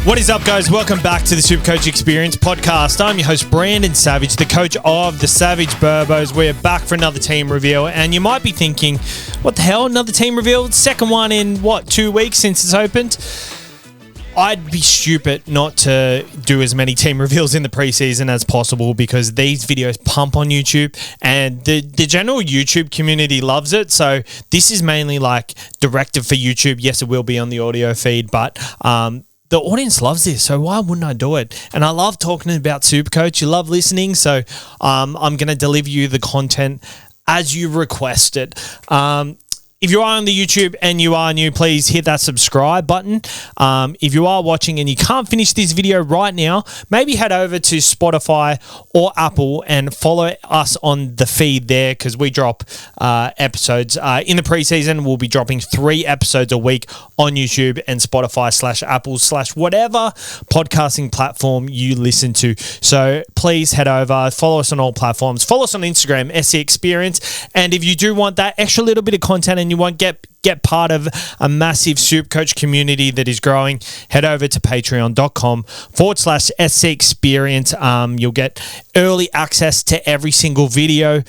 What is up, guys? Welcome back to the SuperCoach Experience podcast. I'm your host, Brandon Savage, the coach of the Savage Burbos. We're back for another team reveal, and you might be thinking, what the hell, another team reveal? Second one in, 2 weeks since it's opened? I'd be stupid not to do as many team reveals in the preseason as possible because these videos pump on YouTube and the general YouTube community loves it. So this is mainly like directed for YouTube. Yes, it will be on the audio feed, but the audience loves this, so why wouldn't I do it? And I love talking about SuperCoach. You love listening, so I'm going to deliver you the content as you requested. If you are on the YouTube and you are new, please hit that subscribe button. If you are watching and you can't finish this video right now, maybe head over to Spotify or Apple and follow us on the feed there because we drop episodes. In the preseason, we'll be dropping 3 episodes a week on YouTube and Spotify /Apple /whatever podcasting platform you listen to. So please head over, follow us on all platforms. Follow us on Instagram, SC Experience. And if you do want that extra little bit of content and you want to get part of a massive SuperCoach community that is growing, head over to patreon.com/SC Experience. You'll get early access to every single video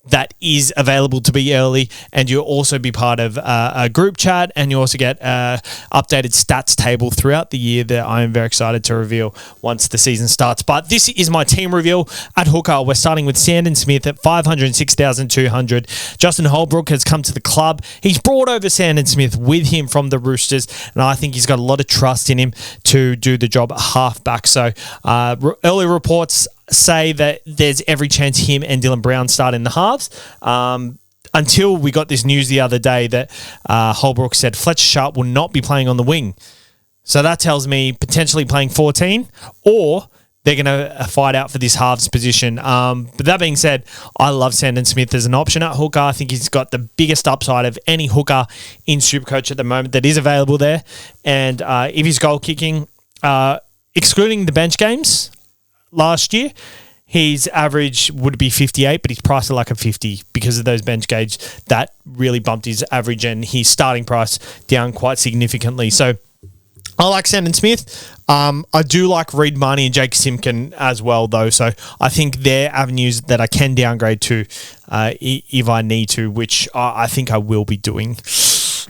that is available to be early, and you'll also be part of a group chat, and you also get updated stats table throughout the year that I am very excited to reveal once the season starts. But this is my team reveal at hooker. We're starting with Sandon Smith at 506,200. Justin Holbrook has come to the club. He's brought over Sandon Smith with him from the Roosters, and I think he's got a lot of trust in him to do the job at halfback. So early reports say that there's every chance him and Dylan Brown start in the halves. Until we got this news the other day that Holbrook said Fletcher Sharp will not be playing on the wing. So that tells me potentially playing 14, or they're going to fight out for this halves position. But that being said, I love Sandon Smith as an option at hooker. I think he's got the biggest upside of any hooker in SuperCoach at the moment that is available there. And if he's goal kicking, excluding the bench games last year, his average would be 58, but he's priced at like a 50 because of those bench gauge. That really bumped his average and his starting price down quite significantly. So I like Sandon Smith. I do like Reid Marnie and Jake Simpkin as well, though. So I think they're avenues that I can downgrade to if I need to, which I think I will be doing.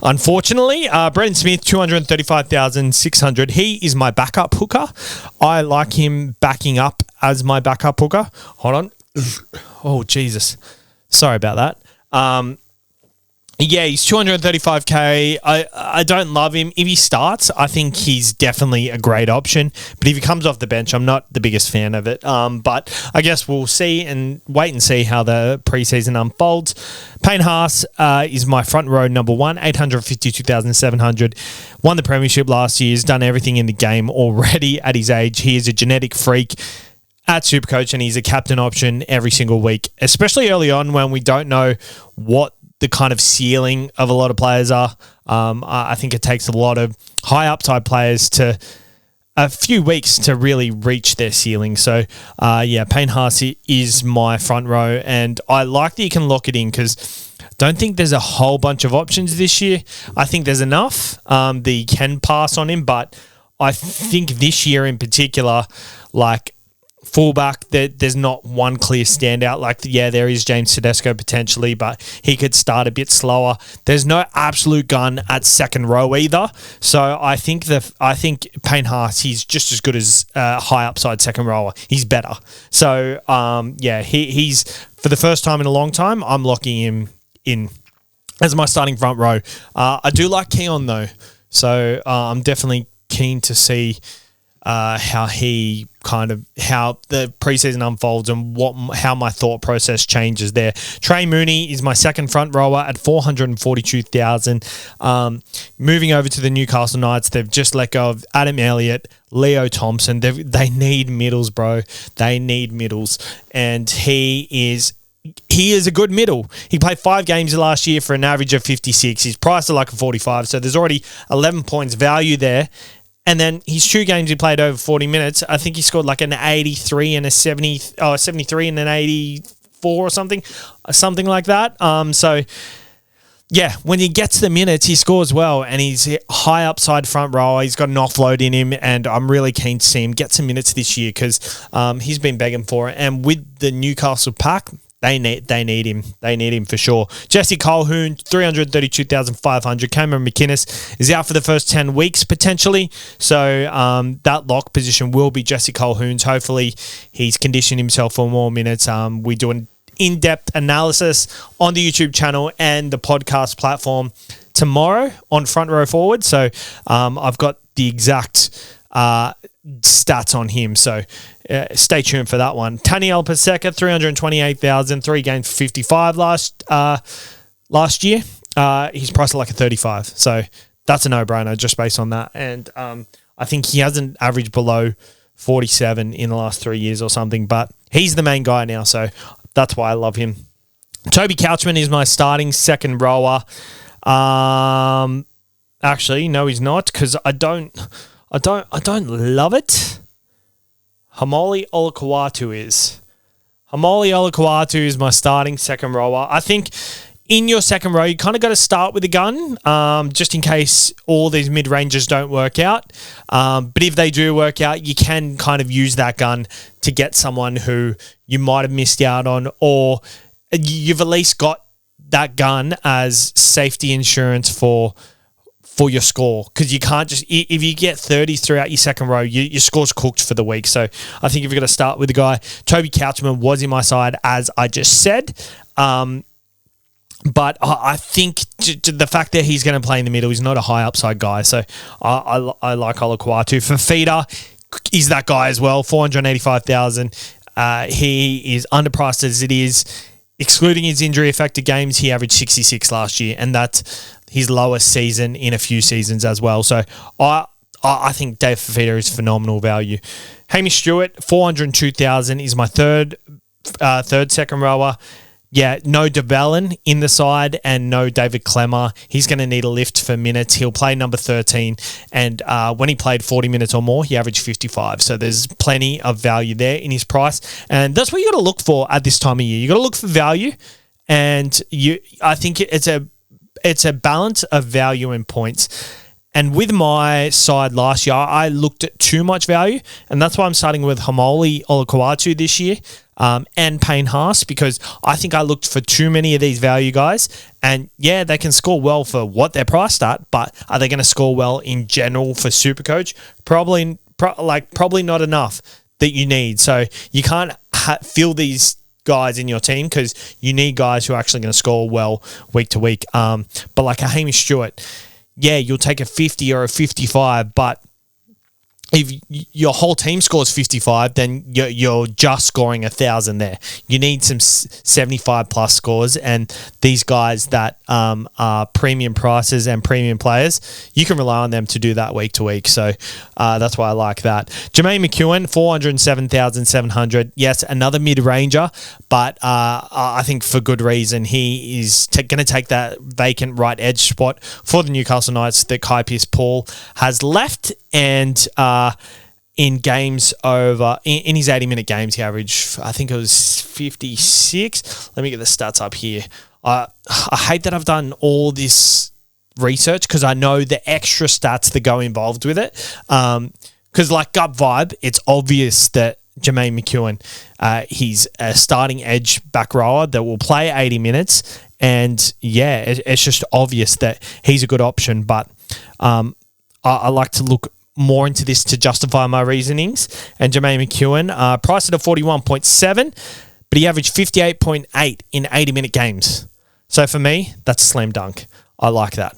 Unfortunately, Brendan Smith, 235,600. He is my backup hooker. I like him backing up as my backup hooker. Hold on. Oh, Jesus. Sorry about that. Yeah, he's 235K. I don't love him. If he starts, I think he's definitely a great option. But if he comes off the bench, I'm not the biggest fan of it. But I guess we'll see and wait and see how the preseason unfolds. Payne Haas is my front row number 1, 852,700. Won the premiership last year. He's done everything in the game already at his age. He is a genetic freak at SuperCoach, and he's a captain option every single week, especially early on when we don't know what the kind of ceiling of a lot of players are. I think it takes a lot of high upside players to a few weeks to really reach their ceiling. So, Payne Haas is my front row, and I like that you can lock it in because I don't think there's a whole bunch of options this year. I think there's enough that you can pass on him, but I think this year in particular, like fullback, there's not one clear standout. There is James Tedesco potentially, but he could start a bit slower. There's no absolute gun at second row either. So I think Payne Haas, he's just as good as high upside second rower. He's better. So he's for the first time in a long time, I'm locking him in as my starting front row. I do like Keon though, so I'm definitely keen to see how the preseason unfolds and how my thought process changes there. Trey Mooney is my second front rower at 442,000. Moving over to the Newcastle Knights, they've just let go of Adam Elliott, Leo Thompson. They need middles, bro. They need middles, and he is a good middle. He played 5 games last year for an average of 56. He's priced at like a 45, so there's already 11 points value there. And then his 2 games he played over 40 minutes, I think he scored like an 83 and a 73 and an 84 or something like that. So yeah, when he gets the minutes, he scores well, and he's a high upside front rower. He's got an offload in him, and I'm really keen to see him get some minutes this year because he's been begging for it. And with the Newcastle pack, they need him. They need him for sure. Jesse Colquhoun, 332,500. Cameron McInnes is out for the first 10 weeks potentially. So that lock position will be Jesse Colquhoun's. Hopefully he's conditioned himself for more minutes. We do an in-depth analysis on the YouTube channel and the podcast platform tomorrow on Front Row Forward. So I've got the exact stats on him. So stay tuned for that one. Taniela Paseka, 328,000, 3 games for 55 last year. He's priced at like a 35. So that's a no-brainer just based on that. And I think he hasn't averaged below 47 in the last 3 years or something, but he's the main guy now. So that's why I love him. Toby Couchman is my starting second rower. Actually, no, he's not, because I don't love it. Hamoli Olukwatu is. Hamoli Olukwatu is my starting second rower. I think in your second row, you kind of got to start with a gun, just in case all these mid-rangers don't work out. But if they do work out, you can kind of use that gun to get someone who you might have missed out on, or you've at least got that gun as safety insurance for your score, because you can't just, if you get 30 throughout your second row, your score's cooked for the week. So I think if you're going to start with the guy, Toby Couchman was in my side, as I just said. But I think the fact that he's going to play in the middle, he's not a high upside guy. So I like Olukwatu. For feeder, he's that guy as well, 485,000. He is underpriced as it is. Excluding his injury-affected games, he averaged 66 last year, and that's his lowest season in a few seasons as well. So I think Dave Fafita is phenomenal value. Hamish Stewart, 402,000 is my third second rower. Yeah, no DeBellin in the side and no David Clemmer. He's going to need a lift for minutes. He'll play number 13. And when he played 40 minutes or more, he averaged 55. So there's plenty of value there in his price. And that's what you got to look for at this time of year. You got to look for value. And I think it's a balance of value and points. And with my side last year, I looked at too much value. And that's why I'm starting with Hamoli Olukwatu this year. And Payne Haas, because I think I looked for too many of these value guys. And yeah, they can score well for what they're priced at, but are they going to score well in general for SuperCoach? Probably not enough that you need. So you can't fill these guys in your team because you need guys who are actually going to score well week to week. But like a Hamish Stewart, yeah, you'll take a 50 or a 55, but if your whole team scores 55, then you're just scoring 1,000 there. You need some 75 plus scores, and these guys that are premium prices and premium players, you can rely on them to do that week to week. So that's why I like that. Jermaine McEwen, 407,700. Yes, another mid-ranger, but I think for good reason. He is going to take that vacant right edge spot for the Newcastle Knights that Kai Pearce-Paul has left. And in games over, in his 80-minute games, he averaged, I think it was 56. Let me get the stats up here. I hate that I've done all this research because I know the extra stats that go involved with it. Because like gut vibe, it's obvious that Jermaine McEwen, he's a starting edge back rower that will play 80 minutes. And yeah, it's just obvious that he's a good option. But I like to look more into this to justify my reasonings. And Jermaine McEwen, priced at a 41.7, but he averaged 58.8 in 80-minute games. So for me, that's a slam dunk. I like that.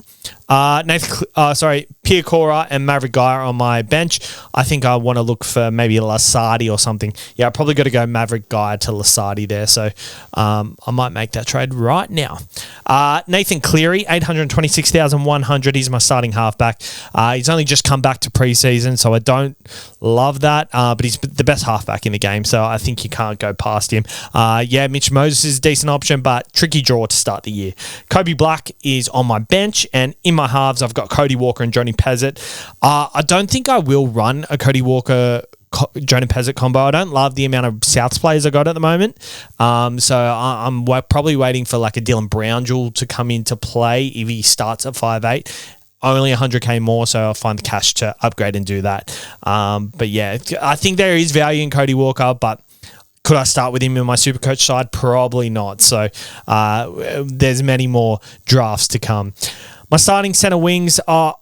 Pierre Cora and Maverick Guy on my bench. I think I want to look for maybe Lasardi or something. Yeah, I probably got to go Maverick Guy to Lasardi there. So I might make that trade right now. Nathan Cleary, 826,100. He's my starting halfback. He's only just come back to preseason, so I don't love that. But he's the best halfback in the game, so I think you can't go past him. Yeah, Mitch Moses is a decent option, but tricky draw to start the year. Kobe Black is on my bench, and in my halves, I've got Cody Walker and Johnny Pezzett. I don't think I will run a Cody Walker Jonah Pezzett combo. I don't love the amount of Souths players I got at the moment. So I'm probably waiting for like a Dylan Brown jewel to come into play if he starts at 5'8". Only 100k more, so I'll find the cash to upgrade and do that. But yeah, I think there is value in Cody Walker, but could I start with him in my SuperCoach side? Probably not. So there's many more drafts to come. My starting centre wings are,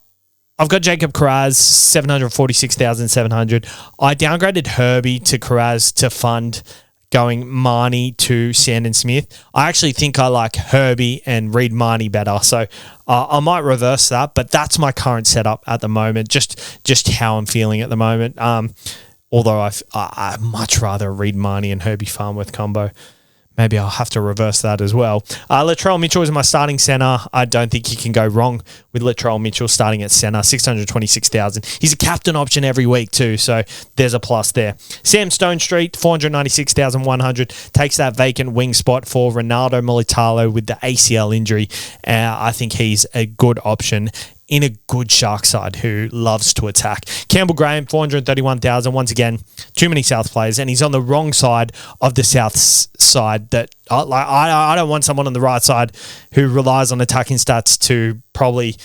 I've got Jacob Carraz, 746,700. I downgraded Herbie to Carraz to fund going Marnie to Sandon Smith. I actually think I like Herbie and Reed Marnie better. So I might reverse that, but that's my current setup at the moment, just how I'm feeling at the moment. Although I much rather Reed Marnie and Herbie Farmworth combo. Maybe I'll have to reverse that as well. Latrell Mitchell is my starting centre. I don't think you can go wrong with Latrell Mitchell starting at centre, 626,000. He's a captain option every week too, so there's a plus there. Sam Stonestreet, 496,100, takes that vacant wing spot for Ronaldo Militalo with the ACL injury. I think he's a good option in a good Shark side who loves to attack. Campbell Graham, 431,000. Once again, too many South players, and he's on the wrong side of the South side. That I don't want someone on the right side who relies on attacking stats to probably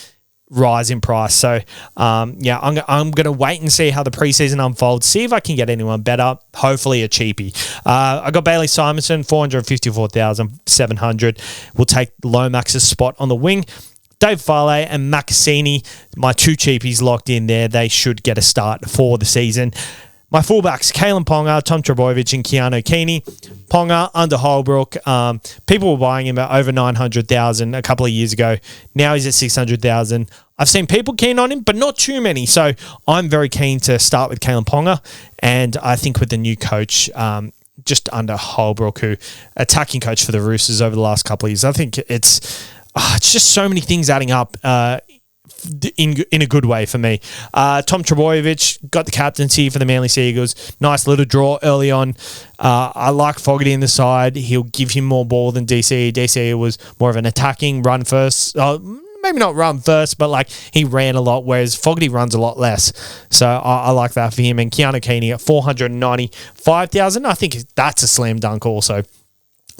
rise in price. So, I'm going to wait and see how the preseason unfolds, see if I can get anyone better, hopefully a cheapie. I got Bailey Simonson, 454,700. We'll take Lomax's spot on the wing. Dave Farley and Macassini, my two cheapies locked in there. They should get a start for the season. My fullbacks, Kalen Ponga, Tom Trbojevic, and Keanu Keeney. Ponga under Holbrook. People were buying him at over 900,000 a couple of years ago. Now he's at 600,000. I've seen people keen on him, but not too many. So I'm very keen to start with Kalen Ponga. And I think with the new coach, just under Holbrook, who attacking coach for the Roosters over the last couple of years, I think it's just so many things adding up in a good way for me. Tom Trbojevic got the captaincy for the Manly Sea Eagles. Nice little draw early on. I like Fogarty in the side. He'll give him more ball than DCE. DCE was more of an attacking run first. Maybe not run first, but like he ran a lot, whereas Fogarty runs a lot less. So I like that for him. And Keanu Keeney at 495,000. I think that's a slam dunk also.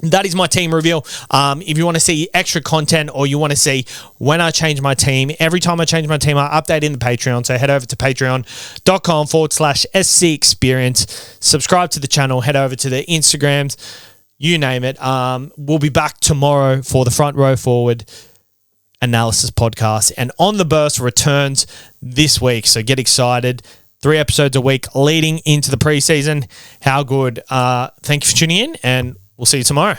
That is my team reveal. If you want to see extra content or you want to see when I change my team, every time I change my team, I update in the Patreon. So head over to patreon.com/SC Experience. Subscribe to the channel. Head over to the Instagrams. You name it. We'll be back tomorrow for the Front Row Forward analysis podcast. And On the Burst returns this week. So get excited. 3 episodes a week leading into the preseason. How good. Thank you for tuning in, and we'll see you tomorrow.